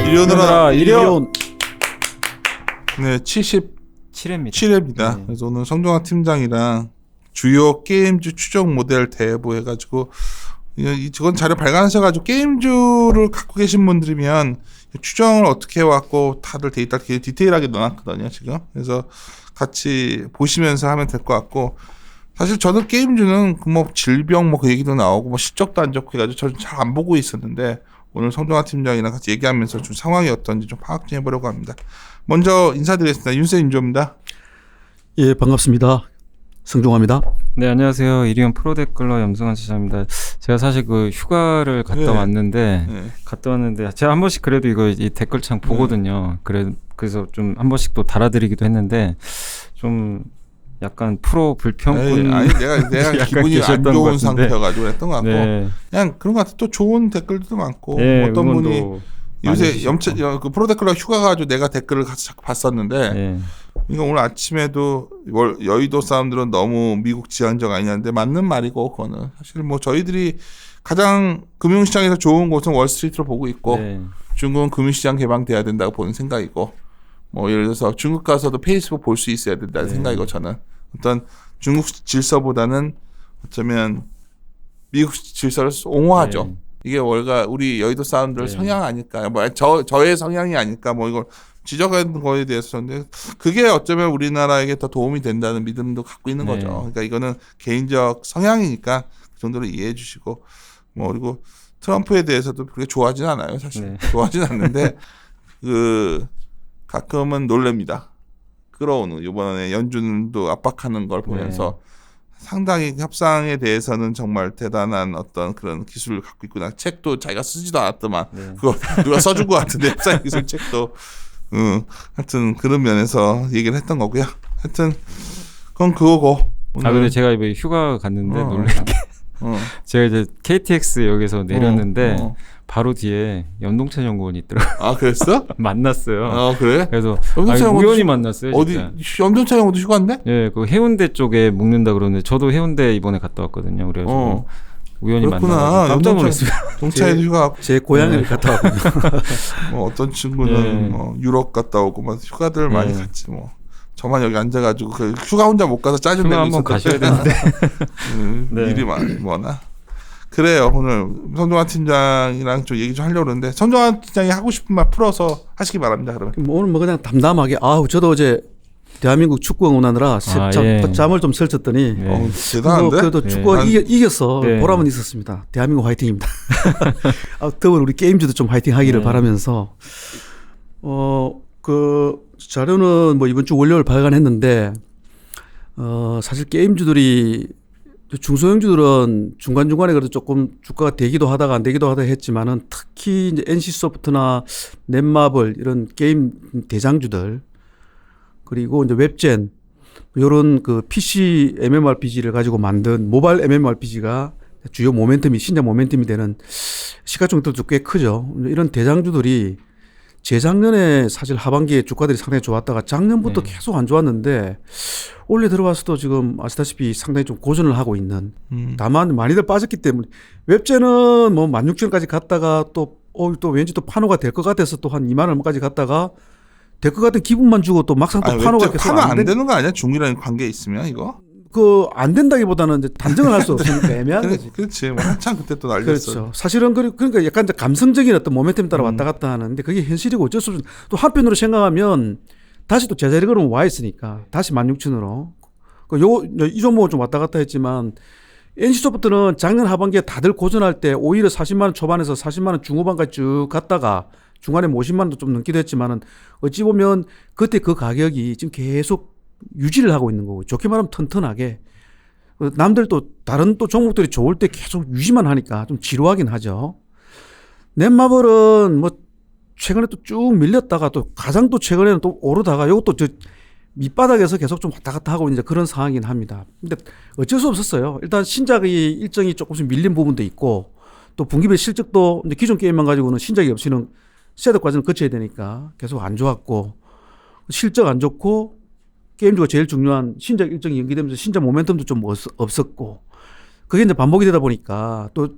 일어나라 일이온. 네, 7회입니다. 77회입니다. 네. 그래서 오늘 성종환 팀장이랑 주요 게임주 추적 모델 대보 해가지고 이건 자료 발간하셔가지고 게임주를 갖고 계신 분들이면 추정을 어떻게 해왔고 다들 데이터 디테일하게 넣어놨거든요 지금. 그래서 같이 보시면서 하면 될 것 같고, 사실 저는 게임주는 뭐 질병 뭐 그 얘기도 나오고 뭐 실적도 안 좋고 해가지고 저는 잘 안 보고 있었는데, 오늘 성종환 팀장이랑 같이 얘기하면서 좀 상황이 어떤지 좀 파악 좀 해보려고 합니다. 먼저 인사드리겠습니다. 윤세 윤조입니다. 예, 반갑습니다. 성종화입니다. 네, 안녕하세요. 이리온 프로데클러 염승환 지사입니다. 제가 사실 그 휴가를 갔다 왔는데 제가 한 번씩 그래도 이 댓글창 보거든요. 그래서 좀 한 번씩 또 달아드리기도 했는데 좀 약간 프로 불평꾼. 아니 내가 기분이 안 좋은 상태여가지고 그랬던 것 같고, 네. 그냥 그런 것 같아. 또 좋은 댓글도 많고, 네, 어떤 분이 요새 그 프로데클러 휴가 가지고 내가 댓글을 같이 자꾸 봤었는데, 네. 이거 오늘 아침에도 여의도 사람들은 너무 미국 지향적 아니냐는데 맞는 말이고, 그거는 사실 뭐 저희들이 가장 금융시장에서 좋은 곳은 월스트리트로 보고 있고, 네. 중국은 금융시장 개방돼야 된다고 보는 생각이고, 뭐 예를 들어서 중국 가서도 페이스북 볼 수 있어야 된다는 생각이고, 저는 어떤 중국 질서보다는 어쩌면 미국 질서를 옹호하죠. 네. 이게 우리 여의도 사람들 성향 아닐까, 뭐 저의 성향이 아닐까, 뭐 이걸 지적하는 거에 대해서. 근데 그게 어쩌면 우리나라에게 더 도움이 된다는 믿음도 갖고 있는 거죠. 그러니까 이거는 개인적 성향이니까 그 정도로 이해해 주시고, 뭐 그리고 트럼프에 대해서도 그렇게 좋아하진 않아요, 사실. 좋아하진 않는데 가끔은 놀랍니다. 끌어오는, 이번에 연준도 압박하는 걸 보면서 상당히 협상에 대해서는 정말 대단한 어떤 그런 기술을 갖고 있구나. 책도 자기가 쓰지도 않았더만 그거 누가 써준 것 같은데, 협상 기술 책도. 하여튼 그런 면에서 얘기를 했던 거고요. 하여튼 그건 그거고. 근데 제가 이번 휴가 갔는데 놀란 게 제가 이제 KTX 역에서 내렸는데 바로 뒤에 연동찬 연구원이 있더라고요. 아, 그랬어? 만났어요. 그래? 그래서 우연히 만났어요. 진짜. 어디 연동찬 연구원도 휴가인데? 예, 그 해운대 쪽에 묵는다 그러는데 저도 해운대 이번에 갔다 왔거든요. 그래서 우연히 만나서 깜짝 놀랐어요. 동차에도 휴가. 제 고향을 갔다 왔거든요. 뭐 어떤 친구는 뭐 유럽 갔다 오고 막 휴가들 많이 갔지 뭐. 저만 여기 앉아가지고 그 휴가 혼자 못 가서 짜증 내고 한번 가셔야 되는데 일이 뭐나. 그래요. 오늘 성종환 팀장이랑 좀 얘기 좀 하려고 그러는데, 성종환 팀장이 하고 싶은 말 풀어서 하시기 바랍니다. 그러면 오늘 뭐 그냥 담담하게, 저도 어제 대한민국 축구 응원하느라 잠을 좀 설쳤더니 대단한데? 그래도 축구가 이겨서 보람은 있었습니다. 대한민국 화이팅입니다. 더운 우리 게임주도 좀 화이팅하기를 바라면서, 그 자료는 뭐 이번 주 월요일 발간했는데, 사실 게임주들이, 중소형주들은 중간중간에 그래도 조금 주가가 되기도 하다가 안 되기도 하다 했지만은, 특히 이제 NC소프트나 넷마블 이런 게임 대장주들, 그리고 이제 웹젠, 요런 그 PC MMORPG를 가지고 만든 모바일 MMORPG가 주요 신작 모멘텀이 되는 시가총액도 꽤 크죠. 이런 대장주들이 재작년에 사실 하반기에 주가들이 상당히 좋았다가 작년부터 계속 안 좋았는데, 올해 들어와서도 지금 아시다시피 상당히 좀 고전을 하고 있는, 다만 많이들 빠졌기 때문에, 웹젠은 뭐 16,000원까지 갔다가 또 왠지 또 판호가 될 것 같아서 또 한 2만 원까지 갔다가 될 것 같은 기분만 주고 또 막상 또 판호가 계속 안 되는 거 아니야? 중이라는 관계 있으면 이거? 안 된다기보다는 이제 단정을 할 수 없으니까 애매한 거지. 그렇지. 뭐 한참 그때 또 날렸어. 그렇죠. 사실은 그러니까 약간 이제 감성적인 어떤 모멘텀 따라 왔다 갔다 하는데, 그게 현실이고 어쩔 수 없어. 또 한편으로 생각하면 다시 또 제자리 걸음 와 있으니까 다시 16,000원으로. 이 종목은 좀 왔다 갔다 했지만, NC소프트는 작년 하반기에 다들 고전할 때 오히려 40만 원 초반에서 40만 원 중후반까지 쭉 갔다가 중간에 50만 원도 좀 넘기도 했지만은, 어찌 보면 그때 그 가격이 지금 계속 유지를 하고 있는 거고, 좋게 말하면 튼튼하게. 남들도 다른 또 종목들이 좋을 때 계속 유지만 하니까 좀 지루하긴 하죠. 넷마블은 뭐 최근에 또 쭉 밀렸다가 또 가장 또 최근에는 또 오르다가 이것도 밑바닥에서 계속 좀 왔다 갔다 하고 이제 그런 상황이긴 합니다. 근데 어쩔 수 없었어요. 일단 신작의 일정이 조금씩 밀린 부분도 있고, 또 분기별 실적도 이제 기존 게임만 가지고는 신작이 없이는 셋업 과정을 거쳐야 되니까 계속 안 좋았고, 실적 안 좋고, 게임주가 제일 중요한 신작 일정이 연기되면서 신작 모멘텀도 좀 없었고, 그게 이제 반복이 되다 보니까 또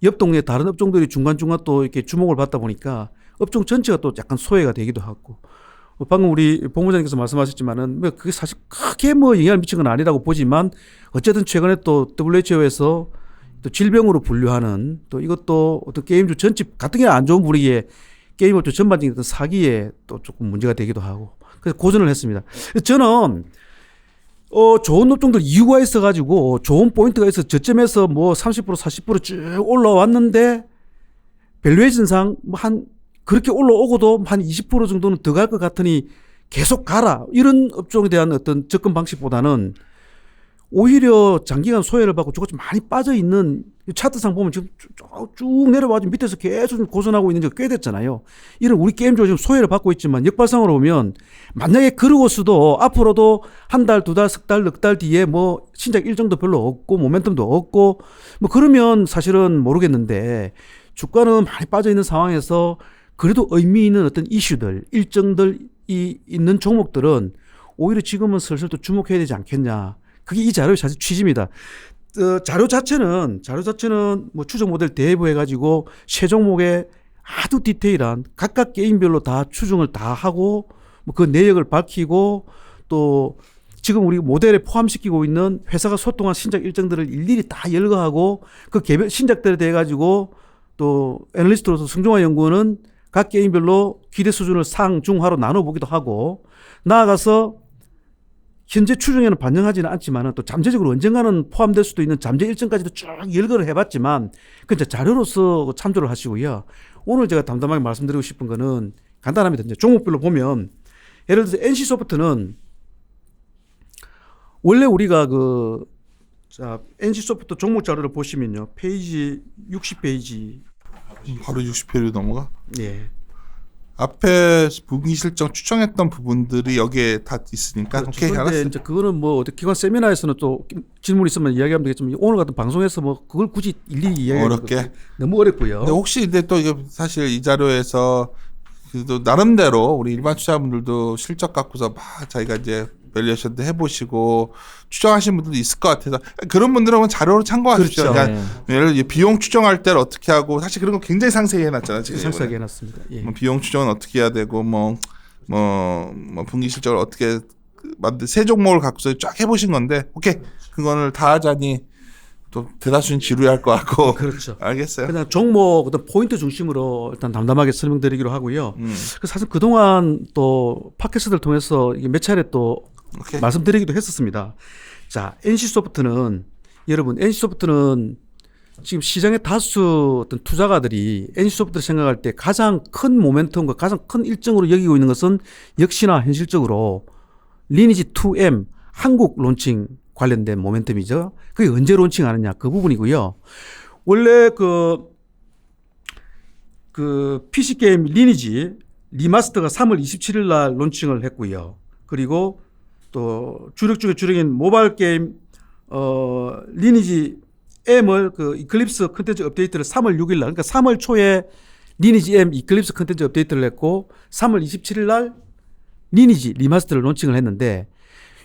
옆 동네 다른 업종들이 중간중간 또 이렇게 주목을 받다 보니까 업종 전체가 또 약간 소외가 되기도 하고 방금 우리 본부장님께서 말씀하셨지만은 뭐 그게 사실 크게 뭐 영향을 미친 건 아니라고 보지만 어쨌든 최근에 또 WHO에서 또 질병으로 분류하는 또 이것도 어떤 게임주 전체 같은 게 안 좋은 분위기에 게임업주 전반적인 어떤 사기에 또 조금 문제가 되기도 하고 그래서 고전을 했습니다. 저는 좋은 업종들 이유가 있어가지고 좋은 포인트가 있어 저점에서 뭐 30% 40%쭉 올라왔는데 밸류에이션상 뭐 한 그렇게 올라오고도 한 20% 정도는 더 갈 것 같으니 계속 가라 이런 업종에 대한 어떤 접근 방식보다는 오히려 장기간 소외를 받고 저거 좀 많이 빠져 있는 차트상 보면 지금 쭉 내려와서 밑에서 계속 고전하고 있는 지가 꽤 됐잖아요. 이런 우리 게임주가 지금 소외를 받고 있지만 역발상으로 보면 만약에 그러고서도 앞으로도 한 달, 두 달, 석 달, 넉 달 뒤에 뭐 신작 일정도 별로 없고 모멘텀도 없고 뭐 그러면 사실은 모르겠는데 주가는 많이 빠져 있는 상황에서 그래도 의미 있는 어떤 이슈들, 일정들이 있는 종목들은 오히려 지금은 슬슬 또 주목해야 되지 않겠냐. 그게 이 자료의 사실 취지입니다. 자료 자체는 뭐 추정 모델 대부 해가지고 세 종목에 아주 디테일한 각각 게임별로 다 추정을 다 하고 뭐 그 내역을 밝히고 또 지금 우리 모델에 포함시키고 있는 회사가 소통한 신작 일정들을 일일이 다 열거하고 그 개별 신작들에 대해 가지고 또 애널리스트로서 승종화 연구원은 각 게임별로 기대 수준을 상, 중, 하로 나눠보기도 하고 나아가서 현재 추정에는 반영하지는 않지만 또 잠재적으로 언젠가는 포함될 수도 있는 잠재 일정까지도 쭉 열거를 해봤지만 그 이제 자료로서 참조를 하시고요. 오늘 제가 담담하게 말씀드리고 싶은 거는 간단합니다. 이제 종목별로 보면 예를 들어서 NC소프트는 원래 우리가 NC소프트 종목 자료를 보시면요. 페이지 60페이지 바로 60회로 넘어가? 예. 앞에 분기 실적 추정했던 부분들이 여기에 다 있으니까 그렇죠. 오케이 그런데 알았어. 이제 그거는 뭐 어떻게 기관 세미나에서는 또 질문 있으면 이야기하면 되겠지만 오늘 같은 방송에서 뭐 그걸 굳이 일일이 이야기하기 어렵게 너무 어렵고요. 근데 혹시 근데 또 이거 사실 이 자료에서 그래도 나름대로 우리 일반 투자분들도 실적 갖고서 막 자기가 이제 밸류에이션도 해보시고 추정하신 분들도 있을 것 같아서 그런 분들은 자료로 참고하십시오. 그렇죠. 그러니까 예를 들어 비용 추정할 때를 어떻게 하고 사실 그런 거 굉장히 상세히 해놨잖아요. 지금 상세하게 해놨습니다. 예. 뭐 비용 추정은 어떻게 해야 되고 뭐 분기 실적을 어떻게 세 종목을 갖고서 쫙 해보신 건데 오케이 그거를 다 하자니 또 대다수는 지루할 것 같고 그렇죠. 알겠어요. 그냥 종목 어떤 포인트 중심으로 일단 담담하게 설명드리기로 하고요. 그래서 사실 그동안 또 팟캐스트를 통해서 이게 몇 차례 또 오케이. 말씀드리기도 했었습니다. 자, NC소프트는 여러분 NC소프트는 지금 시장의 다수 어떤 투자가들이 NC소프트를 생각할 때 가장 큰 모멘텀과 가장 큰 일정으로 여기고 있는 것은 역시나 현실적으로 리니지 2M 한국 론칭 관련된 모멘텀이죠. 그게 언제 론칭하느냐 그 부분이고요. 원래 그 PC 게임 리니지 리마스터가 3월 27일 날 론칭을 했고요. 그리고 또 주력 중에 주력인 모바일 게임 리니지 M을 그 이클립스 컨텐츠 업데이트를 3월 6일 날 그러니까 3월 초에 리니지 M 이클립스 컨텐츠 업데이트를 했고 3월 27일 날 리니지 리마스터를 론칭을 했는데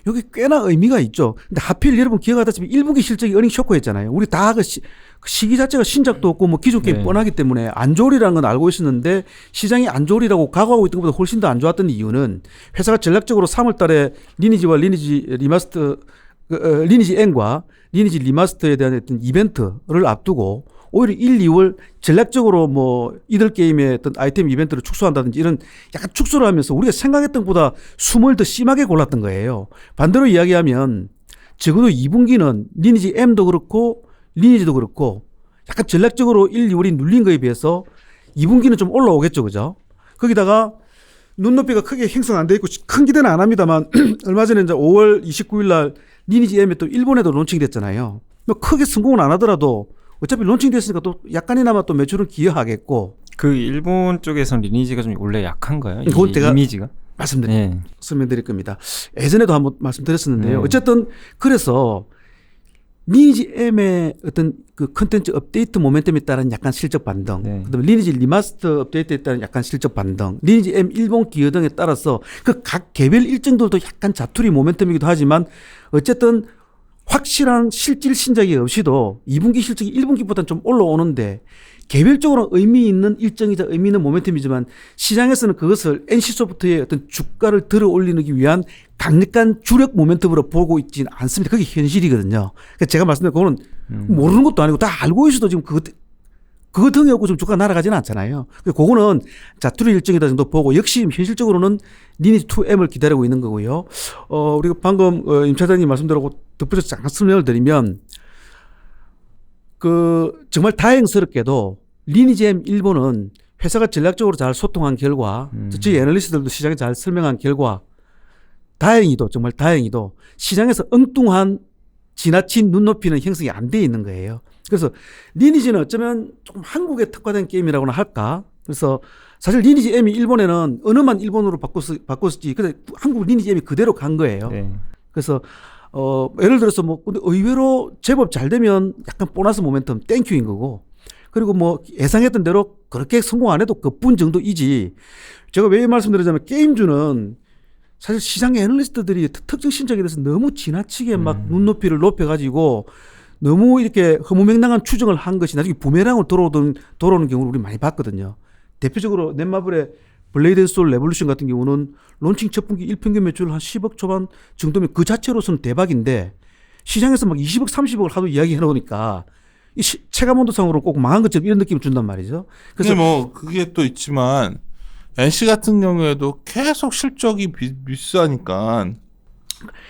여기 꽤나 의미가 있죠. 근데 하필 여러분 기억하다시피 1분기 실적이 어닝 쇼크였잖아요. 우리 다 그 시기 자체가 신작도 없고 뭐 기존 게임 뻔하기 때문에 안 좋으리라는 건 알고 있었는데 시장이 안 좋으리라고 각오하고 있던 것보다 훨씬 더 안 좋았던 이유는 회사가 전략적으로 3월 달에 리니지와 리니지 리마스터 리니지 N과 리니지 리마스터에 대한 어떤 이벤트를 앞두고 오히려 1, 2월 전략적으로 뭐 이들 게임의 어떤 아이템 이벤트를 축소한다든지 이런 약간 축소를 하면서 우리가 생각했던 것보다 숨을 더 심하게 골랐던 거예요. 반대로 이야기하면 적어도 2분기는 리니지 M도 그렇고 리니지도 그렇고 약간 전략적으로 1, 2월이 눌린 거에 비해서 2분기는 좀 올라오겠죠. 그죠? 거기다가 눈높이가 크게 형성 안 돼 있고 큰 기대는 안 합니다만 얼마 전에 이제 5월 29일 날 리니지 M이 또 일본에도 론칭이 됐잖아요. 뭐 크게 성공은 안 하더라도 어차피 론칭됐으니까 또 약간이나마 또 매출은 기여하겠고. 그 일본 쪽에선 리니지가 좀 원래 약한가요? 그건 제가 이미지가? 설명드릴 겁니다. 예전에도 한번 말씀드렸었는데요. 네. 어쨌든 그래서 리니지 M의 어떤 그 컨텐츠 업데이트 모멘텀에 따른 약간 실적 반등, 네. 그다음에 리니지 리마스터 업데이트에 따른 약간 실적 반등, 리니지 M 일본 기여 등에 따라서 그 각 개별 일정들도 약간 자투리 모멘텀이기도 하지만 어쨌든 확실한 실질 신작이 없이도 2분기 실적이 1분기보다는 좀 올라오는데 개별적으로 의미 있는 일정이자 의미 있는 모멘텀이지만 시장에서는 그것을 NC소프트의 어떤 주가를 들어 올리기 위한 강력한 주력 모멘텀으로 보고 있지는 않습니다. 그게 현실이거든요. 그러니까 제가 말씀드린 그거는 모르는 것도 아니고 다 알고 있어도 지금 그거 등에 없고 좀 주가가 날아가지는 않잖아요. 그거는 자투리 일정이다 정도 보고 역시 현실적으로는 리니지 2M을 기다리고 있는 거고요. 우리가 방금 임 차장님 말씀대로 덧붙여서 잠깐 설명을 드리면 정말 다행스럽게도 리니지 M 일본은 회사가 전략적으로 잘 소통한 결과 저희 애널리스트들도 시장에 잘 설명한 결과 다행히도 정말 다행히도 시장에서 엉뚱한 지나친 눈높이는 형성이 안 돼 있는 거예요. 그래서 리니지는 어쩌면 조금 한국에 특화된 게임이라고나 할까. 그래서 사실 리니지 M이 일본에는 언어만 일본어로 바꿨었지. 근데 한국 리니지 M이 그대로 간 거예요. 네. 그래서 예를 들어서 뭐 근데 의외로 제법 잘 되면 약간 보너스 모멘텀 땡큐인 거고. 그리고 뭐 예상했던 대로 그렇게 성공 안 해도 그뿐 정도이지. 제가 왜 말씀드리자면 게임주는 사실 시장 애널리스트들이 특정 신작에 대해서 너무 지나치게 막 눈높이를 높여가지고 너무 이렇게 허무맹랑한 추정을 한 것이 나중에 부메랑으로 돌아오는 경우를 우리 많이 봤거든요. 대표적으로 넷마블의 블레이드 앤 소울 레볼루션 같은 경우는 론칭 첫 분기 일평균 매출 한 10억 초반 정도면 그 자체로서는 대박인데 시장에서 막 20억 30억을 하도 이야기해 놓으니까 이 체감 온도상으로 꼭 망한 것처럼 이런 느낌을 준단 말이죠. 그래서 뭐 그게 또 있지만 NC 같은 경우에도 계속 실적이 미스하니까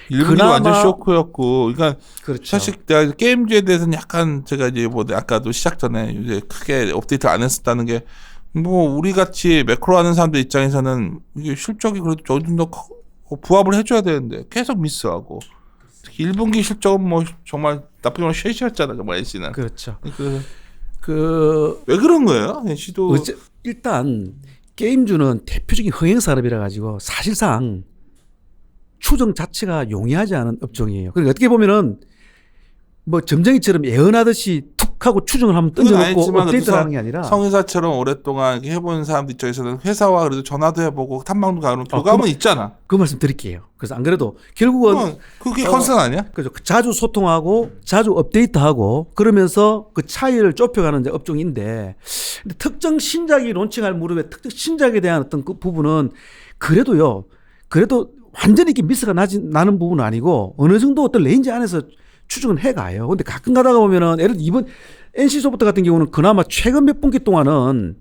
일본이 완전 쇼크였고, 그러니까 그렇죠. 사실 내가 게임즈에 대해서는 약간 제가 이제 뭐 아까도 시작 전에 이제 크게 업데이트 안 했었다는 게 뭐 우리 같이 매크로 하는 사람들 입장에서는 이게 실적이 그래도 어느 정도 부합을 해줘야 되는데 계속 미스하고 특히 1분기 실적은 뭐 정말 나쁜 건 쉐이시였잖아 정말 NC는. 그렇죠. 왜 그런 거예요? NC도 일단 게임주는 대표적인 흥행 산업이라 가지고 사실상 추정 자체가 용이하지 않은 업종이에요. 그러니까 어떻게 보면은 뭐 점쟁이처럼 예언하듯이 툭 하고 추정을 한번 던져놓고 업데이트를 하는 게 아니라 성의사처럼 오랫동안 해본 사람들 입장에서는 회사와 그래도 전화도 해보고 탐방도 가는 교감은 있잖아. 그 말씀 드릴게요. 그래서 안 그래도 결국은 그게 컨센 아니야? 그죠. 자주 소통하고 자주 업데이트하고 그러면서 그 차이를 좁혀가는 이제 업종인데 근데 특정 신작이 론칭할 무렵에 특정 신작에 대한 어떤 그 부분은 그래도 완전히 이렇게 미스가 나는 부분은 아니고 어느 정도 어떤 레인지 안에서 추정은 해가요. 근데 가끔 가다가 보면은 예를 들어 이번 NC소프트 같은 경우는 그나마 최근 몇 분기 동안은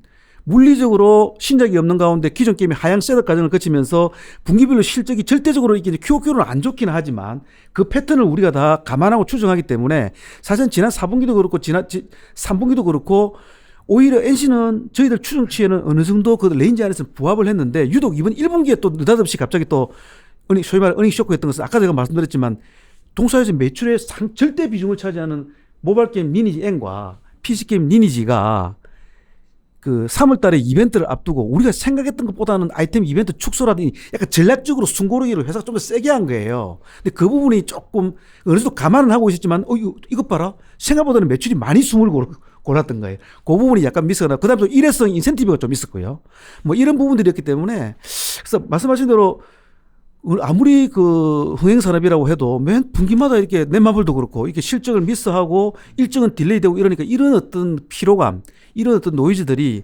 물리적으로 신작이 없는 가운데 기존 게임이 하향 셋업 과정을 거치면서 분기별로 실적이 절대적으로 이게 QOQ로는 안 좋기는 하지만 그 패턴을 우리가 다 감안하고 추정하기 때문에 사실 지난 4분기도 그렇고 지난 3분기도 그렇고 오히려 NC는 저희들 추정치에는 어느 정도 그 레인지 안에서 부합을 했는데 유독 이번 1분기에 또 느닷없이 갑자기 또 소위 말해 어닝 쇼크였던 것은 아까 제가 말씀드렸지만 동사에서 매출의 절대 비중을 차지하는 모바일 게임 리니지 N과 PC 게임 리니지가 그 3월 달에 이벤트를 앞두고 우리가 생각했던 것보다는 아이템 이벤트 축소라든지 약간 전략적으로 숨고르기를 회사가 좀 더 세게 한 거예요. 근데 그 부분이 조금 어느 정도 감안은 하고 있었지만 이것 봐라. 생각보다는 매출이 많이 숨을 골랐던 거예요. 그 부분이 약간 미스가 나고 그다음에 또 일회성 인센티브가 좀 있었고요. 뭐 이런 부분들이었기 때문에 그래서 말씀하신 대로 아무리 그 흥행산업이라고 해도 맨 분기마다 이렇게 넷마블도 그렇고 이렇게 실적을 미스하고 일정은 딜레이되고 이러니까 이런 어떤 피로감, 이런 어떤 노이즈들이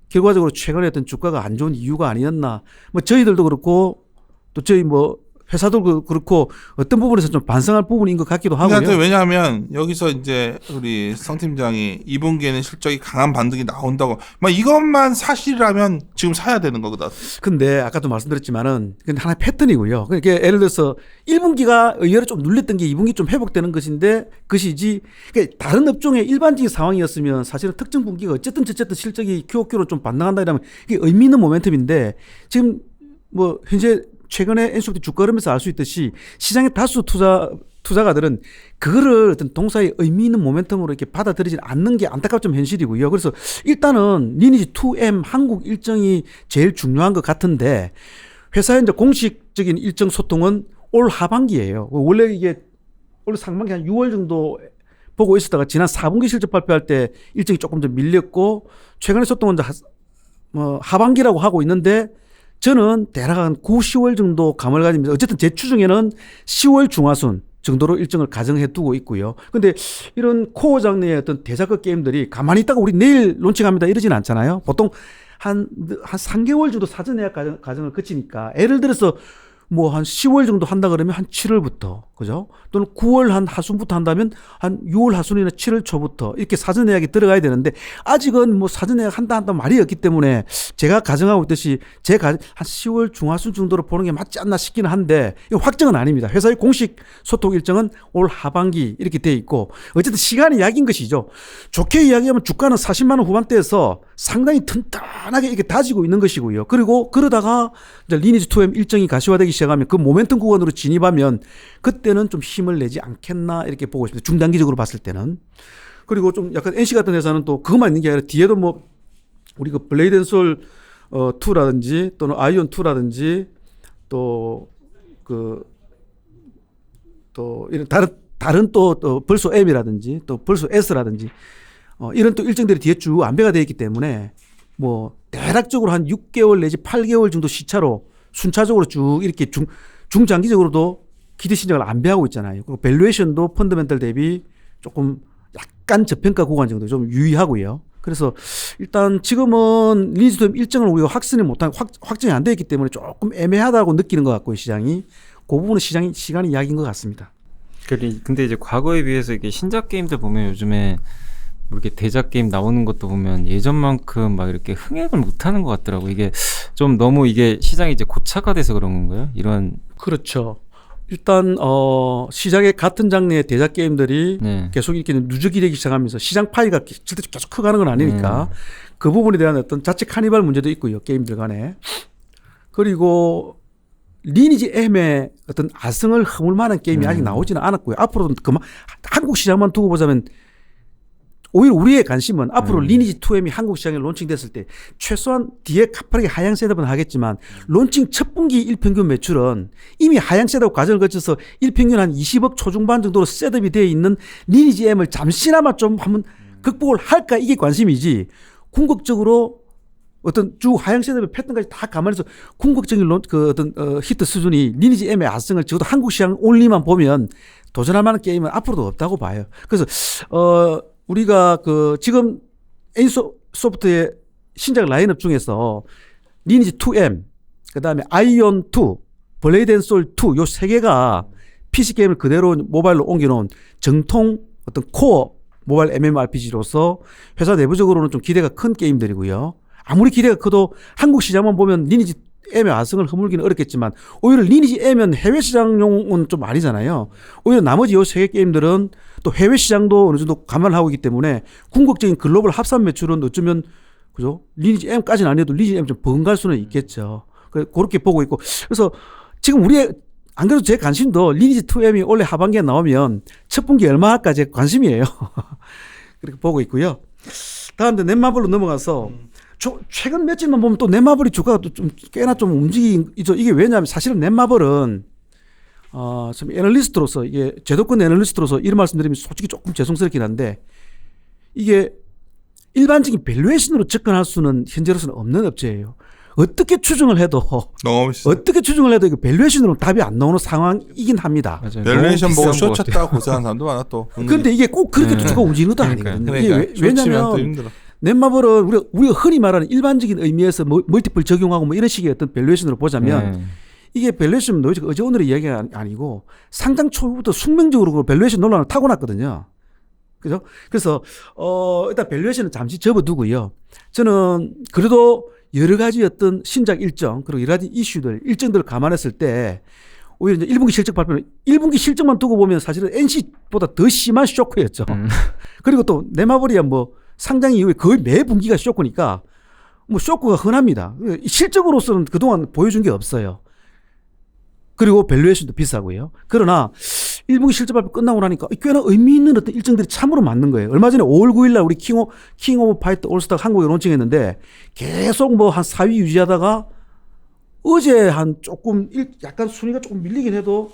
결과적으로 최근에 어떤 주가가 안 좋은 이유가 아니었나. 뭐 저희들도 그렇고 또 저희 뭐 회사도 그렇고 어떤 부분에서 좀 반성할 부분인 것 같기도 하고요. 왜냐하면 여기서 이제 우리 성 팀장이 2분기에는 실적이 강한 반등이 나온다고 막 이것만 사실이라면 지금 사야 되는 거거든. 근데 아까도 말씀드렸지만은 그건 하나의 패턴이고요. 그러니까 예를 들어서 1분기가 의외로 좀 눌렸던 게 2분기 좀 회복되는 것이지 그러니까 다른 업종의 일반적인 상황이었으면 사실은 특정 분기가 어쨌든 실적이 QOQ로 좀 반등한다 이러면 이게 의미 있는 모멘텀인데 지금 뭐 현재 최근에 NC소프트 주가 흐름에서 알 수 있듯이 시장의 다수 투자가들은 그거를 어떤 동사의 의미 있는 모멘텀으로 이렇게 받아들이지 않는 게 안타깝지만 현실이고요. 그래서 일단은 리니지 2M 한국 일정이 제일 중요한 것 같은데 회사의 이제 공식적인 일정 소통은 올 하반기예요. 원래 이게 올 상반기 한 6월 정도 보고 있었다가 지난 4분기 실적 발표할 때 일정이 조금 더 밀렸고 최근에 소통은 뭐 하반기라고 하고 있는데 저는 대략 한 9, 10월 정도 감을 가지면서 어쨌든 제 추정에는 10월 중하순 정도로 일정을 가정해 두고 있고요. 근데 이런 코어 장르의 어떤 대작급 게임들이 가만히 있다가 우리 내일 론칭합니다 이러진 않잖아요. 보통 한 3개월 정도 사전 예약 과정을 거치니까 예를 들어서 뭐 한 10월 정도 한다 그러면 한 7월부터 그죠? 또는 9월 한 하순부터 한다면 한 6월 하순이나 7월 초부터 이렇게 사전 예약이 들어가야 되는데 아직은 뭐 사전 예약 한다 말이 없기 때문에 제가 가정하고 있듯이 한 10월 중하순 정도로 보는 게 맞지 않나 싶기는 한데 이거 확정은 아닙니다. 회사의 공식 소통 일정은 올 하반기 이렇게 돼 있고 어쨌든 시간이 약인 것이죠. 좋게 이야기하면 주가는 40만 원 후반대에서 상당히 튼튼하게 이렇게 다지고 있는 것이고요. 그리고 그러다가 이제 리니지 2M 일정이 가시화되기 시작하면 그 모멘텀 구간으로 진입하면 그때는 좀 힘을 내지 않겠나 이렇게 보고 있습니다. 중단기적으로 봤을 때는. 그리고 좀 약간 NC 같은 회사는 또 그것만 있는 게 아니라 뒤에도 뭐 우리 그 블레이드 앤 솔 2라든지 또는 아이온 2라든지 또 이런 다른 또 벌써 M이라든지 또 벌써 S라든지 이런 또 일정들이 뒤에 쭉 안배가 되어 있기 때문에 뭐 대략적으로 한 6개월 내지 8개월 정도 시차로 순차적으로 쭉 이렇게 중장기적으로도 기대 신장을 안배하고 있잖아요. 그리고 밸류에이션도 펀더멘털 대비 조금 약간 저평가 구간 정도 좀 유의하고요. 그래서 일단 지금은 리니지 일정을 우리가 확정이 안 되어 있기 때문에 조금 애매하다고 느끼는 것 같고요. 시장이. 그 부분은 시간이 약인 것 같습니다. 근데 이제 과거에 비해서 이게 신작 게임들 보면 요즘에 뭐 이렇게 대작 게임 나오는 것도 보면 예전만큼 막 이렇게 흥행을 못하는 것 같더라고. 이게 좀 너무 이게 시장이 이제 고착화돼서 그런 건가요? 이런. 그렇죠. 일단 시장의 같은 장르의 대작 게임들이 네. 계속 이렇게 누적이 되기 시작하면서 시장 파이가 실제로 계속 커가는 건 아니니까 그 부분에 대한 어떤 자체 카니발 문제도 있고요. 게임들 간에. 그리고 리니지 M의 어떤 아성을 허물 만한 게임이 아직 나오지는 않았고요. 앞으로도 한국 시장만 두고 보자면 오히려 우리의 관심은 앞으로 리니지 2M이 한국 시장에 론칭됐을 때 최소한 뒤에 가파르게 하향 셋업은 하겠지만 론칭 첫 분기 일평균 매출은 이미 하향 셋업 과정을 거쳐서 일평균 한 20억 초중반 정도로 셋업이 되어 있는 리니지 M을 잠시나마 좀 한번 극복을 할까 이게 관심이지 궁극적으로 어떤 쭉 하향 셋업의 패턴까지 다 감안해서 궁극적인 히트 수준이 리니지 M의 아성을 적어도 한국 시장 올리만 보면 도전할 만한 게임은 앞으로도 없다고 봐요. 그래서 우리가 지금 NC소프트의 신작 라인업 중에서 리니지 2M, 그 다음에 아이온 2, 블레이드 앤 솔 2, 요 세 개가 PC 게임을 그대로 모바일로 옮겨놓은 정통 어떤 코어 모바일 MMORPG로서 회사 내부적으로는 좀 기대가 큰 게임들이고요. 아무리 기대가 커도 한국 시장만 보면 리니지 M의 아성을 허물기는 어렵겠지만 오히려 리니지 M은 해외 시장용은 좀 아니잖아요. 오히려 나머지 요 세 개 게임들은 또 해외 시장도 어느 정도 감안을 하고 있기 때문에 궁극적인 글로벌 합산 매출은 어쩌면 그죠? 리니지 M까지는 아니어도 리니지 M 좀 번갈 수는 있겠죠. 그렇게 보고 있고 그래서 지금 안 그래도 제 관심도 리니지 2M이 원래 하반기에 나오면 첫 분기 얼마 할까 제 관심이에요. 그렇게 보고 있고요. 다음에 넷마블로 넘어가서 최근 며칠만 보면 또 넷마블이 주가가 또 좀 꽤나 좀 움직이죠. 이게 왜냐하면 사실은 넷마블은 좀 애널리스트로서 이게 제도권 애널리스트로서 이런 말씀드리면 솔직히 조금 죄송스럽긴 한데 이게 일반적인 밸류에이션으로 접근할 수는 현재로서는 없는 업체예요. 어떻게 추정을 해도 이거 밸류에이션으로 답이 안 나오는 상황이긴 합니다. 밸류에이션 보고 쇼 쳤다고 고생한 사람도 많아 또. 그런데 이게 꼭 그렇게 주가가 움직이는 것도 아니거든요. 이게 왜냐하면 넷마블은 우리가 흔히 말하는 일반적인 의미에서 멀티플 적용하고 뭐 이런 식의 어떤 밸류에이션으로 보자면 이게 밸류에이션 노이즈가 어제 오늘의 이야기가 아니고 상장 초부터 숙명적으로 밸류에이션 논란을 타고났거든요. 그죠? 그래서 일단 밸류에이션은 잠시 접어두고요. 저는 그래도 여러 가지 어떤 신작 일정 그리고 여러 가지 일정들을 감안했을 때 오히려 이제 1분기 실적 발표는 1분기 실적만 두고 보면 사실은 NC보다 더 심한 쇼크였죠. 그리고 또 넷마블이야 뭐 상장 이후에 거의 매 분기가 쇼크니까 뭐 쇼크가 흔합니다. 실적으로서는 그동안 보여준 게 없어요. 그리고 밸류에이션도 비싸고요. 그러나 1분기 실적 발표 끝나고 나니까 꽤나 의미 있는 어떤 일정들이 참으로 맞는 거예요. 얼마 전에 5월 9일 날 우리 킹 오브 파이터 올스타 한국에 론칭했는데 계속 뭐 한 4위 유지하다가 어제 한 조금 약간 순위가 조금 밀리긴 해도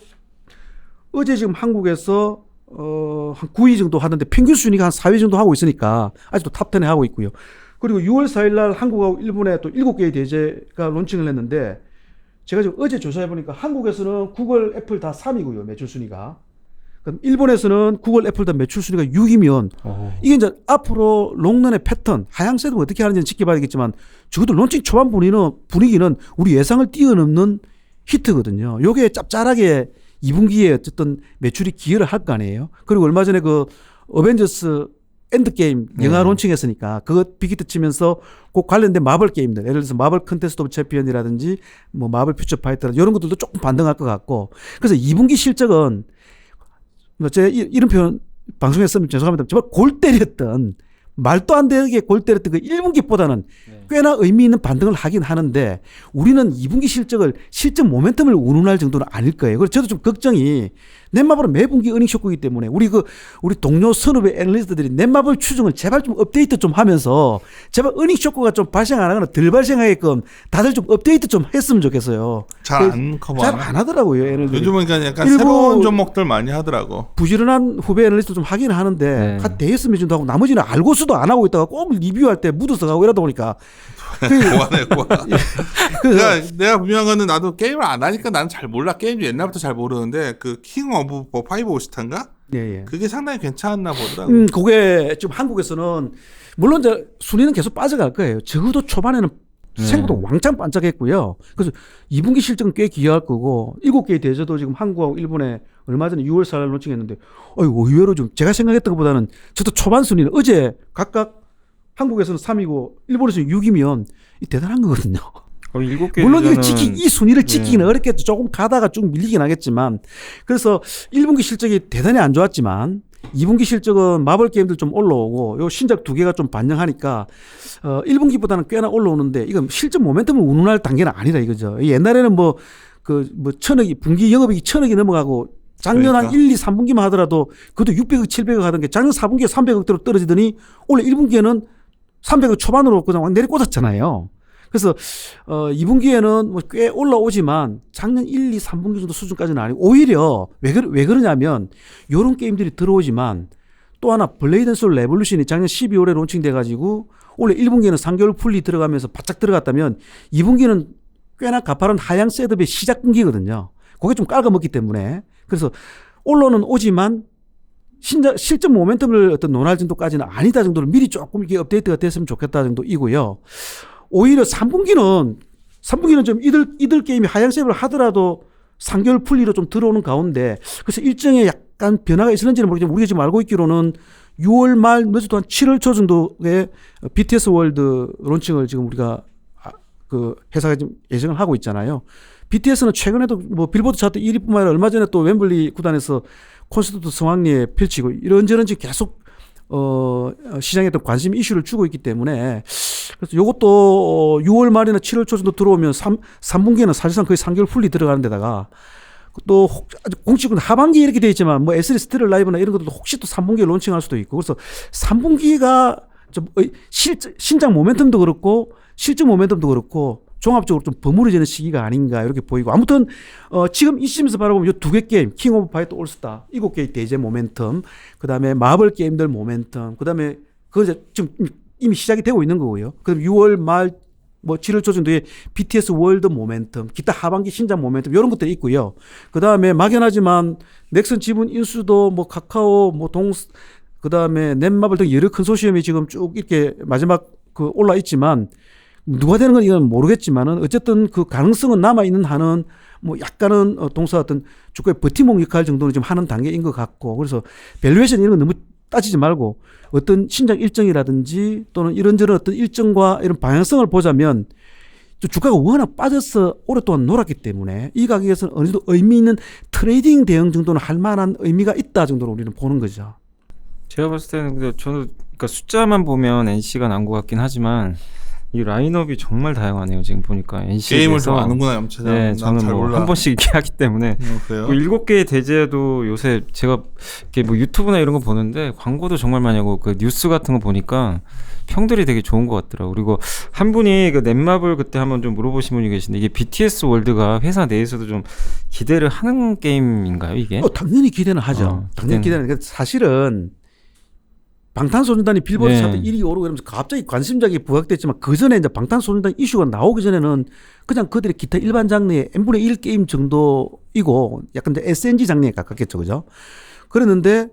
어제 지금 한국에서 한 9위 정도 하는데 평균 순위가 한 4위 정도 하고 있으니까 아직도 탑10에 하고 있고요. 그리고 6월 4일 날 한국하고 일본에 또 7개의 대제가 론칭을 했는데 제가 지금 어제 조사해 보니까 한국에서는 구글, 애플 다 3위고요. 매출 순위가. 그럼 일본에서는 구글, 애플 다 매출 순위가 6이면 이게 이제 앞으로 롱런의 패턴, 하향세도 어떻게 하는지는 지켜봐야 되겠지만 적어도 론칭 초반 분위기는 우리 예상을 뛰어넘는 히트거든요. 요게 짭짤하게 2분기에 어쨌든 매출이 기여를 할 거 아니에요. 그리고 얼마 전에 그 어벤져스 엔드게임 영화 론칭했으니까 그거 빅히트 치면서 그 관련된 마블 게임들 예를 들어서 마블 컨테스트 오브 챔피언이라든지 뭐 마블 퓨처 파이터라든지 이런 것들도 조금 반등할 것 같고 그래서 2분기 실적은 제가 이런 표현 방송에 쓰면 죄송합니다. 정말 골 때렸던 말도 안 되게 골 때렸던 그 1분기보다는 꽤나 의미 있는 반등을 하긴 하는데 우리는 2분기 실적 모멘텀을 운운할 정도는 아닐 거예요. 그래서 저도 좀 걱정이 넷마블은 매분기 어닝 쇼크이기 때문에 우리 동료 선후배 애널리스트들이 넷마블 추정을 제발 좀 업데이트 좀 하면서 제발 어닝 쇼크가 좀 발생 안 하거나 덜 발생하게끔 다들 좀 업데이트 좀 했으면 좋겠어요. 잘 안 하더라고요. 애널리스트들이. 요즘은 그냥 약간 새로운 종목들 많이 하더라고. 부지런한 후배 애널리스트 좀 하긴 하는데 대했으면 좀 하고 나머지는 알고서도 안 하고 있다가 꼭 리뷰할 때 묻어서 가고 이러다 보니까 고안해. 내가 분명한 거는 나도 게임을 안 하니까 나는 잘 몰라. 게임도 옛날부터 잘 모르는데 그 킹 오브 파이브 오스타인가? 예. 그게 상당히 괜찮나 보더라고. 그게 지금 한국에서는 물론 이제 순위는 계속 빠져갈 거예요. 적어도 초반에는 생각보다 왕창 반짝했고요. 그래서 2분기 실적은 꽤 기여할 거고 7개의 대저도 지금 한국하고 일본에 얼마 전에 6월 4일 론칭했는데 의외로 좀 제가 생각했던 것보다는 저도 초반 순위는 어제 각각 한국에서는 3이고 일본에서는 6이면 대단한 거거든요. 7개 물론 이 순위를 지키기는 어렵겠죠. 조금 가다가 쭉 밀리긴 하겠지만 그래서 1분기 실적이 대단히 안 좋았지만 2분기 실적은 마블 게임들 좀 올라오고 요 신작 2개가 좀 반영하니까 1분기보다는 꽤나 올라오는데 이건 실적 모멘텀을 운운할 단계는 아니다 이거죠. 옛날에는 천억이 분기 영업이익이 1,000억이 넘어가고 작년 한 1, 2, 3분기만 하더라도 그것도 600억, 700억 하던 게 작년 4분기에 300억대로 떨어지더니 올해 1분기에는 300억 초반으로 그냥 내리꽂았잖아요. 그래서 2분기에는 꽤 올라오지만 작년 1, 2, 3분기 정도 수준까지는 아니고 오히려 왜 그러냐면 이런 게임들이 들어오지만 또 하나 블레이드 앤 소울 레볼루션이 작년 12월에 론칭돼 가지고 올해 1분기에는 3개월 풀리 들어가면서 바짝 들어갔다면 2분기는 꽤나 가파른 하향 셋업의 시작 분기거든요. 그게 좀 깔아먹기 때문에 그래서 올라는 오지만 실적 모멘텀을 어떤 논할 정도까지는 아니다 정도로 미리 조금 이렇게 업데이트가 됐으면 좋겠다 정도이고요. 오히려 3분기는 좀 이들 게임이 하향세를 하더라도 3개월 풀리로 좀 들어오는 가운데 그래서 일정에 약간 변화가 있었는지는 모르겠지만 우리가 지금 알고 있기로는 6월 말 늦어도 한 7월 초 정도에 BTS 월드 론칭을 지금 우리가 그 회사가 지금 예정을 하고 있잖아요. BTS는 최근에도 뭐 빌보드 차트 1위뿐만 아니라 얼마 전에 또 웸블리 구단에서 콘서트 성황리에 펼치고 이런저런 지금 계속 시장에 또 관심 이슈를 주고 있기 때문에 그래서 이것도 6월 말이나 7월 초 정도 들어오면 3분기에는 사실상 거의 3개월 풀리 들어가는 데다가 또 공식은 하반기 이렇게 돼 있지만 뭐 S3 스틸 라이브나 이런 것도 혹시 또 3분기에 론칭할 수도 있고 그래서 3분기가 좀 신작 모멘텀도 그렇고 실적 모멘텀도 그렇고 종합적으로 좀 버무려지는 시기가 아닌가 이렇게 보이고 아무튼 지금 이 시점에서 바라보면 이 2개 게임 킹 오브 파이터 올스타 7개의 대제 모멘텀 그다음에 마블 게임들 모멘텀 그다음에 그거 지금 이미 시작이 되고 있는 거고요. 그다음 6월 말 뭐 7월 초 정도에 BTS 월드 모멘텀 기타 하반기 신작 모멘텀 이런 것들이 있고요. 그다음에 막연하지만 넥슨 지분 인수도 뭐 카카오 뭐 그다음에 넷마블 등 여러 컨소시엄이 지금 쭉 이렇게 마지막 그 올라 있지만 누가 되는 건 이건 모르겠지만은 어쨌든 그 가능성은 남아 있는 한은 뭐 약간은 동사 어떤 주가의 버팀목 역할 정도는 좀 하는 단계인 것 같고 그래서 밸류에이션 이런 건 너무 따지지 말고 어떤 신작 일정이라든지 또는 이런저런 어떤 일정과 이런 방향성을 보자면 주가가 워낙 빠져서 오랫동안 놀았기 때문에 이 가격에서는 어느 정도 의미 있는 트레이딩 대응 정도는 할 만한 의미가 있다 정도로 우리는 보는 거죠. 제가 봤을 때는 근데 저는 그러니까 숫자만 보면 NC가 난 것 같긴 하지만 이 라인업이 정말 다양하네요. 지금 보니까 NC에서 게임을 좀 아는구나 염차장. 네, 저는 잘 뭐 몰라. 한 번씩 이렇게 하기 때문에 그래요? 7개의 대제도 요새 제가 이렇게 뭐 유튜브나 이런 거 보는데 광고도 정말 많이 하고 그 뉴스 같은 거 보니까 평들이 되게 좋은 것 같더라고요. 그리고 한 분이 그 넷마블 그때 한번 좀 물어보신 분이 계신데 이게 BTS 월드가 회사 내에서도 좀 기대를 하는 게임인가요, 이게? 당연히 기대는 하죠. 당연히 기대는. 사실은 방탄소년단이 빌보드 차트 1위 오르고 이러면서 갑자기 관심작이 부각됐지만 그 전에 이제 방탄소년단 이슈가 나오기 전에는 그냥 그들의 기타 일반 장르의 n분의 1 게임 정도이고 약간 이제 SNG 장르에 가깝겠죠, 그죠? 그랬는데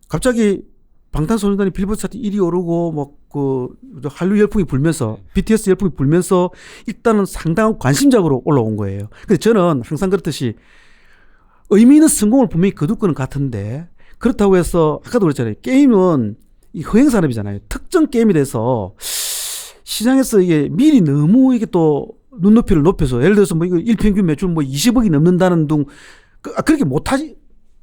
갑자기 방탄소년단이 빌보드 차트 1위 오르고 뭐 그 한류 열풍이 불면서 BTS 열풍이 불면서 일단은 상당한 관심작으로 올라온 거예요. 근데 저는 항상 그렇듯이 의미 있는 성공을 분명히 거둘 거는 같은데 그렇다고 해서 아까도 그랬잖아요. 게임은 이 흥행산업이잖아요. 특정 게임에 대해서 시장에서 이게 미리 너무 이게 또 눈높이를 높여서 예를 들어서 뭐 이거 일평균 매출 뭐 20억이 넘는다는 등 그렇게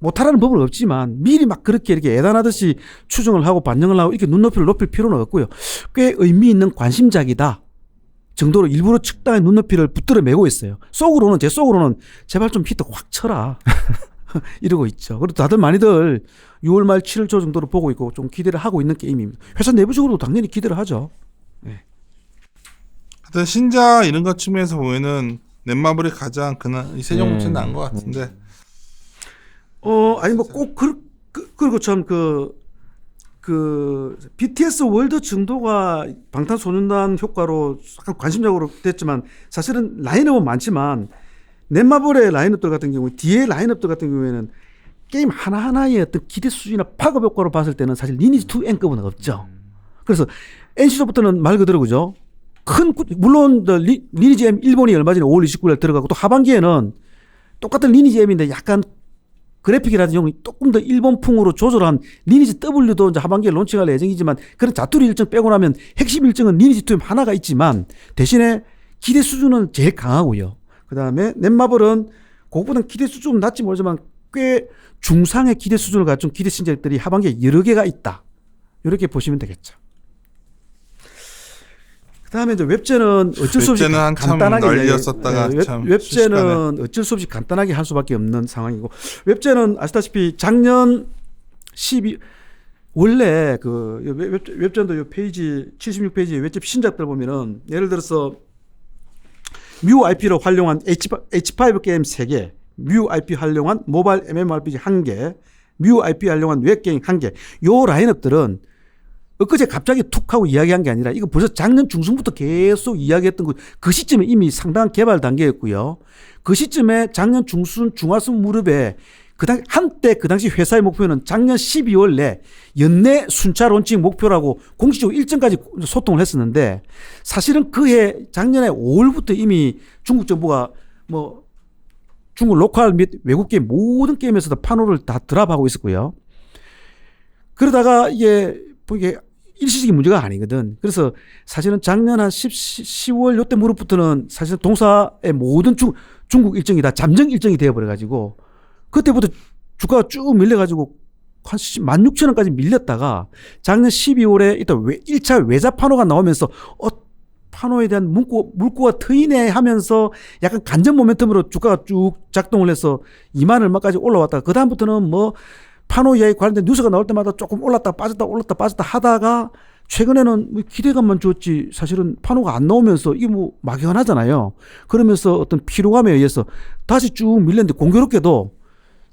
못하라는 법은 없지만 미리 막 그렇게 이렇게 예단하듯이 추정을 하고 반영을 하고 이렇게 눈높이를 높일 필요는 없고요. 꽤 의미 있는 관심작이다 정도로 일부러 측당의 눈높이를 붙들어 매고 있어요. 제 속으로는 제발 좀 히트 확 쳐라 이러고 있죠. 그리고 다들 많이들 6월 말 7월 초 정도로 보고 있고 좀 기대를 하고 있는 게임입니다. 회사 내부적으로도 당연히 기대를 하죠. 네. 하여튼 신작 이런 것 측면에서 보면은 넷마블이 가장 이 세종문체는 나은 것 같은데. 아니 뭐 꼭 그리고 참 BTS 월드 정도가 방탄소년단 효과로 약간 관심적으로 됐지만 사실은 라인업은 많지만 넷마블의 라인업들 같은 경우 뒤에 라인업들 같은 경우에는 게임 하나하나의 어떤 기대 수준이나 파급 효과로 봤을 때는 사실 리니지 2 N급은 없죠. 그래서 NC소프트는 말 그대로 그죠. 물론 리니지 M 일본이 얼마 전에 5월 29일 들어가고 또 하반기에는 똑같은 리니지 M인데 약간 그래픽이라든지 조금 더 일본풍으로 조절한 리니지 W도 이제 하반기에 론칭할 예정이지만 그런 자투리 일정 빼고 나면 핵심 일정은 리니지 2 하나가 있지만 대신에 기대 수준은 제일 강하고요. 그 다음에 넷마블은 그것보다는 기대 수준은 낮지 모르지만 꽤 중상의 기대 수준을 갖춘 기대 신작들이 하반기에 여러 개가 있다. 이렇게 보시면 되겠죠. 그 다음에 이제 웹제는 어쩔 수 없이 간단하게 널렸었다가 웹제는 어쩔 수 없이 간단하게 할 수밖에 없는 상황이고 웹제는 아시다시피 작년 12 원래 그 웹제도 요 페이지 76페이지에 웹제 신작들 보면은 예를 들어서 뮤 IP로 활용한 H5 게임 3개, 뮤 IP 활용한 모바일 MMORPG 1개, 뮤 IP 활용한 웹게임 1개. 요 라인업들은 엊그제 갑자기 툭 하고 이야기한 게 아니라 이거 벌써 작년 중순부터 계속 이야기했던 거 그 시점에 이미 상당한 개발 단계였고요. 그 시점에 작년 중순 중하순 무렵에 한때 그 당시 회사의 목표는 작년 12월 내 연내 순차 론칭 목표라고 공식적으로 일정까지 소통을 했었는데 사실은 그해 작년에 5월부터 이미 중국 정부가 뭐 중국 로컬 및 외국 게임 모든 게임에서도 판호를 다 드랍하고 있었고요. 그러다가 이게 일시적인 문제가 아니거든. 그래서 사실은 작년 한 10월 요때 무렵부터는 사실 동사의 모든 중국 일정이 다 잠정 일정이 되어버려가지고 그때부터 주가가 쭉 밀려가지고 한 16,000원까지 밀렸다가 작년 12월에 일단 1차 외자 판호가 나오면서 판호에 대한 물꼬가 트이네 하면서 약간 간접 모멘텀으로 주가가 쭉 작동을 해서 2만 얼마까지 올라왔다가 그 다음부터는 뭐 판호 이야기 관련된 뉴스가 나올 때마다 조금 올랐다 빠졌다 하다가 최근에는 기대감만 줬지 사실은 판호가 안 나오면서 이게 뭐 막연하잖아요. 그러면서 어떤 피로감에 의해서 다시 쭉 밀렸는데 공교롭게도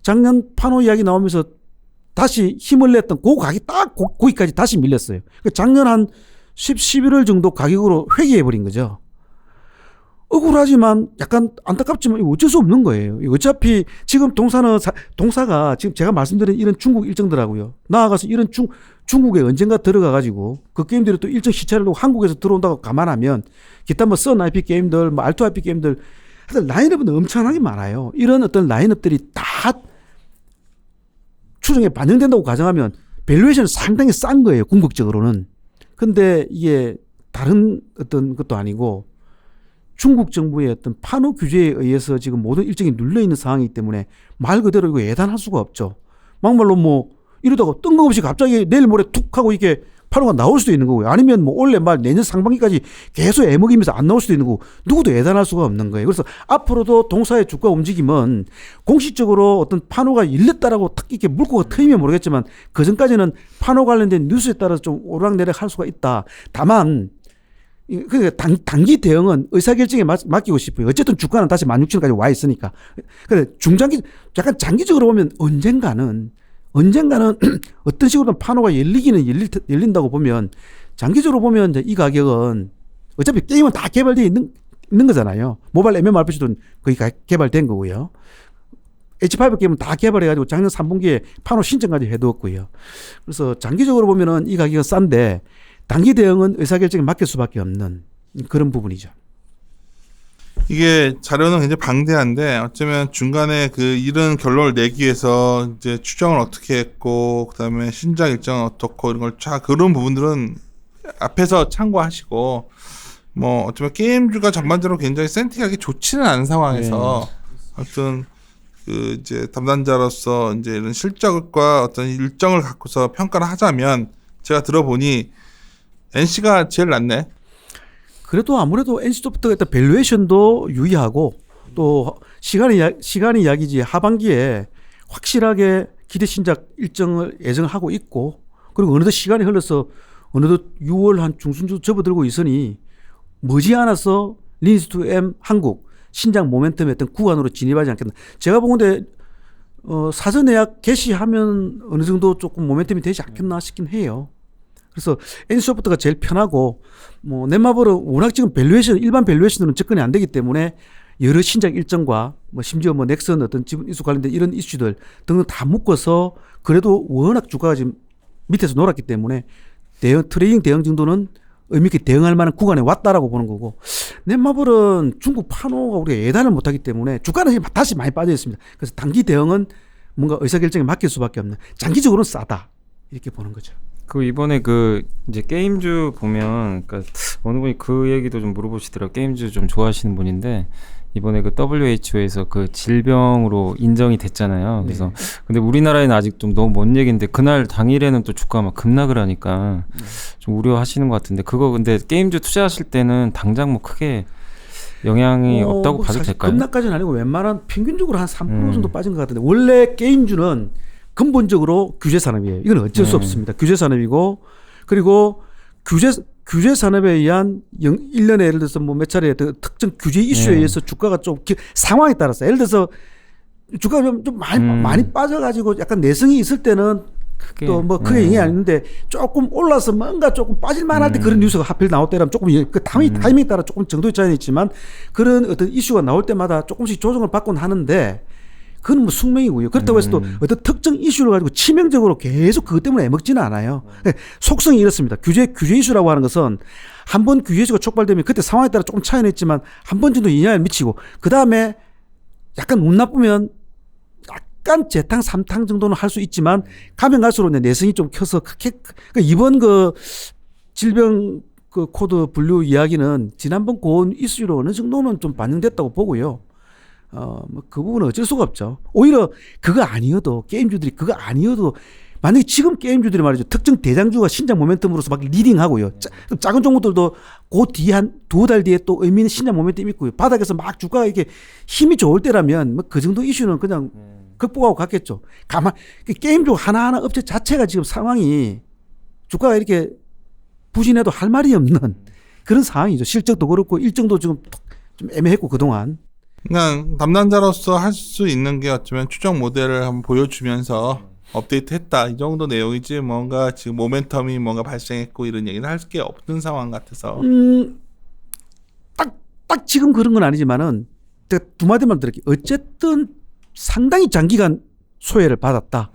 작년 판호 이야기 나오면서 다시 힘을 냈던 그 가격이 딱 거기까지 다시 밀렸어요. 작년 한 11월 정도 가격으로 회귀해버린 거죠. 억울하지만 약간 안타깝지만 어쩔 수 없는 거예요. 어차피 지금 동사가 지금 제가 말씀드린 이런 중국 일정들하고요. 나아가서 이런 중국에 언젠가 들어가가지고 그 게임들이 또 일정 시차를 두고 한국에서 들어온다고 감안하면 기타 뭐 선 IP 게임들, 뭐 알투 IP 게임들 하여튼 라인업은 엄청나게 많아요. 이런 어떤 라인업들이 다 추정에 반영된다고 가정하면 밸류에이션은 상당히 싼 거예요. 궁극적으로는. 근데 이게 다른 어떤 것도 아니고 중국 정부의 어떤 판호 규제에 의해서 지금 모든 일정이 눌려있는 상황이기 때문에 말 그대로 이거 예단할 수가 없죠. 막말로 뭐 이러다가 뜬금없이 갑자기 내일 모레 툭 하고 이렇게 판호가 나올 수도 있는 거고요. 아니면 뭐 올해 말 내년 상반기까지 계속 애먹이면서 안 나올 수도 있는 거고 누구도 예단할 수가 없는 거예요. 그래서 앞으로도 동사의 주가 움직임은 공식적으로 어떤 판호가 열렸다라고 탁 이렇게 물꼬가 트이면 모르겠지만 그 전까지는 판호 관련된 뉴스에 따라서 좀 오르락내리락 할 수가 있다. 다만 그러니까 단기 대응은 의사결정에 맡기고 싶어요. 어쨌든 주가는 다시 16,000원까지 와 있으니까. 근데 중장기, 약간 장기적으로 보면 언젠가는 어떤 식으로든 판호가 열린다고 보면 장기적으로 보면 이제 이 가격은 어차피 게임은 다 개발되어 있는 거잖아요. 모바일 MMORPG도 거의 개발된 거고요. H5 게임은 다 개발해가지고 작년 3분기에 판호 신청까지 해두었고요. 그래서 장기적으로 보면은 이 가격은 싼데 단기 대응은 의사결정에 맡길 수밖에 없는 그런 부분이죠. 이게 자료는 굉장히 방대한데 어쩌면 중간에 그 이런 결론을 내기 위해서 이제 추정을 어떻게 했고 그다음에 신작 일정은 어떻고 이런 걸 쫙 그런 부분들은 앞에서 참고하시고 뭐 어쩌면 게임주가 전반적으로 굉장히 센티하게 좋지는 않은 상황에서 어떤 그 이제 담당자로서 이제 이런 실적과 어떤 일정을 갖고서 평가를 하자면 제가 들어보니 NC가 제일 낫네. 그래도 아무래도 NC소프트가 일단 밸류에이션도 유의하고 또 시간이 약이지 하반기에 확실하게 기대 신작 일정을 예정하고 있고 그리고 어느덧 시간이 흘러서 어느덧 6월 한 중순쯤 접어들고 있으니 머지않아서 리니지2M 한국 신작 모멘텀의 어떤 구간으로 진입하지 않겠나. 제가 보건대 사전 예약 개시하면 어느 정도 조금 모멘텀이 되지 않겠나 싶긴 해요. 그래서 NC소프트가 제일 편하고 뭐 넷마블은 워낙 지금 밸류에이션 일반 밸류에이션으로는 접근이 안 되기 때문에 여러 신작 일정과 뭐 심지어 뭐 넥슨 어떤 지분 이슈 관련된 이런 이슈들 등을 다 묶어서 그래도 워낙 주가가 지금 밑에서 놀았기 때문에 트레이딩 대응 정도는 의미 있게 대응할 만한 구간에 왔다라고 보는 거고 넷마블은 중국 판호가 우리가 예단을 못하기 때문에 주가는 지금 다시 많이 빠져 있습니다. 그래서 단기 대응은 뭔가 의사결정에 맡길 수밖에 없는 장기적으로는 싸다 이렇게 보는 거죠. 그 이번에 그 이제 게임주 보면 그러니까 어느 분이 그 얘기도 좀 물어보시더라고요. 게임주 좀 좋아하시는 분인데 이번에 그 WHO에서 그 질병으로 인정이 됐잖아요. 그래서 근데 우리나라에는 아직 좀 너무 먼 얘기인데 그날 당일에는 또 주가가 막 급락을 하니까 좀 우려하시는 것 같은데 그거 근데 게임주 투자하실 때는 당장 뭐 크게 영향이 없다고 봐도 될까요? 급락까지는 아니고 웬만한 평균적으로 한 3% 정도 빠진 것 같은데 원래 게임주는 근본적으로 규제 산업이에요. 이건 어쩔 수 없습니다. 규제 산업이고 그리고 규제 산업에 의한 1년에 예를 들어서 뭐 몇 차례 특정 규제 이슈에 의해서 주가가 좀 상황에 따라서 예를 들어서 주가가 좀 많이 빠져가지고 약간 내성이 있을 때는 또 뭐 크게 영향이 안 있는데 조금 올라서 뭔가 조금 빠질만할 때 그런 뉴스가 하필 나올 때라면 조금 그 타이밍에 따라 조금 정도의 차이는 있지만 그런 어떤 이슈가 나올 때마다 조금씩 조정을 받곤 하는데 그건 뭐 숙명이고요. 그렇다고 해서 또 어떤 특정 이슈를 가지고 치명적으로 계속 그것 때문에 애먹지는 않아요. 속성이 이렇습니다. 규제 이슈라고 하는 것은 한 번 규제 이슈가 촉발되면 그때 상황에 따라 조금 차이는 있지만 한 번 정도 영향을 미치고 그 다음에 약간 운 나쁘면 약간 재탕 3탕 정도는 할 수 있지만 가면 갈수록 내성이 좀 커서 그러니까 이번 그 질병 그 코드 분류 이야기는 지난번 고온 이슈로 어느 정도는 좀 반영됐다고 보고요. 뭐 그 부분은 어쩔 수가 없죠. 오히려 그거 아니어도 게임주들이 그거 아니어도 만약에 지금 게임주들이 말이죠. 특정 대장주가 신작 모멘텀으로서 막 리딩하고요. 작은 종목들도 그 뒤에 한 2달 뒤에 또 의미 있는 신작 모멘텀이 있고요. 바닥에서 막 주가가 이렇게 힘이 좋을 때라면 뭐 그 정도 이슈는 그냥 극복하고 갔겠죠. 게임주 하나하나 업체 자체가 지금 상황이 주가가 이렇게 부진해도 할 말이 없는 그런 상황이죠. 실적도 그렇고 일정도 지금 좀 애매했고 그동안. 그냥 담당자로서 할 수 있는 게 어쩌면 추정 모델을 한번 보여주면서 업데이트했다 이 정도 내용이지 뭔가 지금 모멘텀이 뭔가 발생했고 이런 얘기는 할 게 없는 상황 같아서 딱 지금 그런 건 아니지만은 제가 두 마디만 드릴게요. 어쨌든 상당히 장기간 소외를 받았다.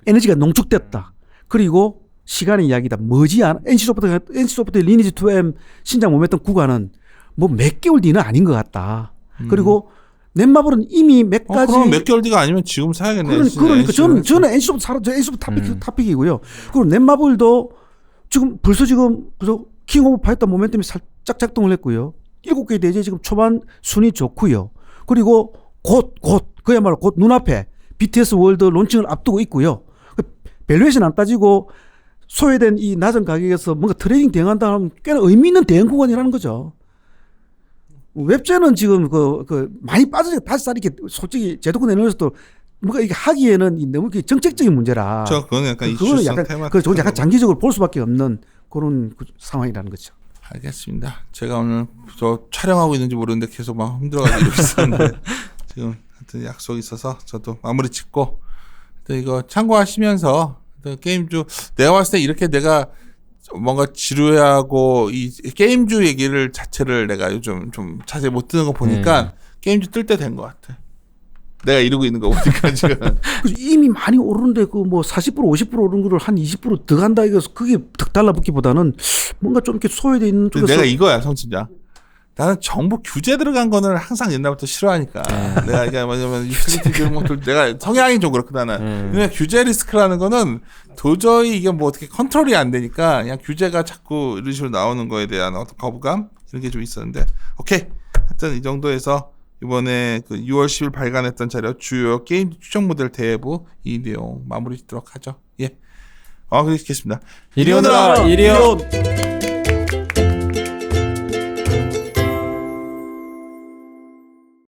에너지가 농축됐다. 그리고 시간의 이야기다. 머지않아 NC소프트 리니지2M 신작 모멘텀 구간은 뭐 몇 개월 뒤는 아닌 것 같다. 그리고 넷마블은 이미 몇 가지. 그럼 몇 개월 뒤가 아니면 지금 사야겠네. 그러니까 저는 NC소프트 탑픽이고요. 그리고 넷마블도 지금 벌써 지금 킹 오브 파이터 모멘텀이 살짝 작동을 했고요. 7개 대제 지금 초반 순위 좋고요. 그리고 곧 그야말로 곧 눈앞에 BTS 월드 론칭을 앞두고 있고요. 밸류에이션 안 따지고 소외된 이 낮은 가격에서 뭔가 트레이딩 대응한다 하면 꽤나 의미 있는 대응 구간이라는 거죠. 웹제는 지금 많이 빠져서 다시 이렇게 솔직히 제도권 내놓으서도 뭔가 이게 하기에는 너무 정책적인 문제라. 그건 약간 이슈성 테마. 그건 약간 장기적으로 볼 수밖에 없는 그런 상황이라는 거죠. 알겠습니다. 제가 오늘 저 촬영하고 있는지 모르는데 계속 막 힘들어가지고 이러고 있었는데 지금 하여튼 약속이 있어서 저도 마무리 짓고 이거 참고하시면서 게임주 내가 봤을 때 이렇게 내가 뭔가 지루해하고 이 게임주 얘기를 자체를 내가 요즘 좀 자세히 못 듣는 거 보니까 게임주 뜰 때 된 것 같아. 내가 이러고 있는 거 보니까 지금. 그래서 이미 많이 오르는데 그 뭐 40% 50% 오른 거를 한 20% 더 간다 이거 그게 더 달라붙기보다는 뭔가 좀 이렇게 소외돼 있는 쪽에서 내가 이거야 성진자. 나는 정부 규제 들어간 거는 항상 옛날부터 싫어하니까. 내가 이게 뭐냐면 유틸리티 이런 것들 내가 성향이 좀 그렇고 나는. 그냥 규제 리스크라는 거는 도저히 이게 뭐 어떻게 컨트롤이 안 되니까 그냥 규제가 자꾸 이런 식으로 나오는 거에 대한 어떤 거부감 이런 게 좀 있었는데 오케이. 하여튼 이 정도에서 이번에 그 6월 10일 발간했던 자료 주요 게임 추정 모델 대부 이 내용 마무리 짓도록 하죠. 예. 그렇겠습니다. 이리 오너라 이리온.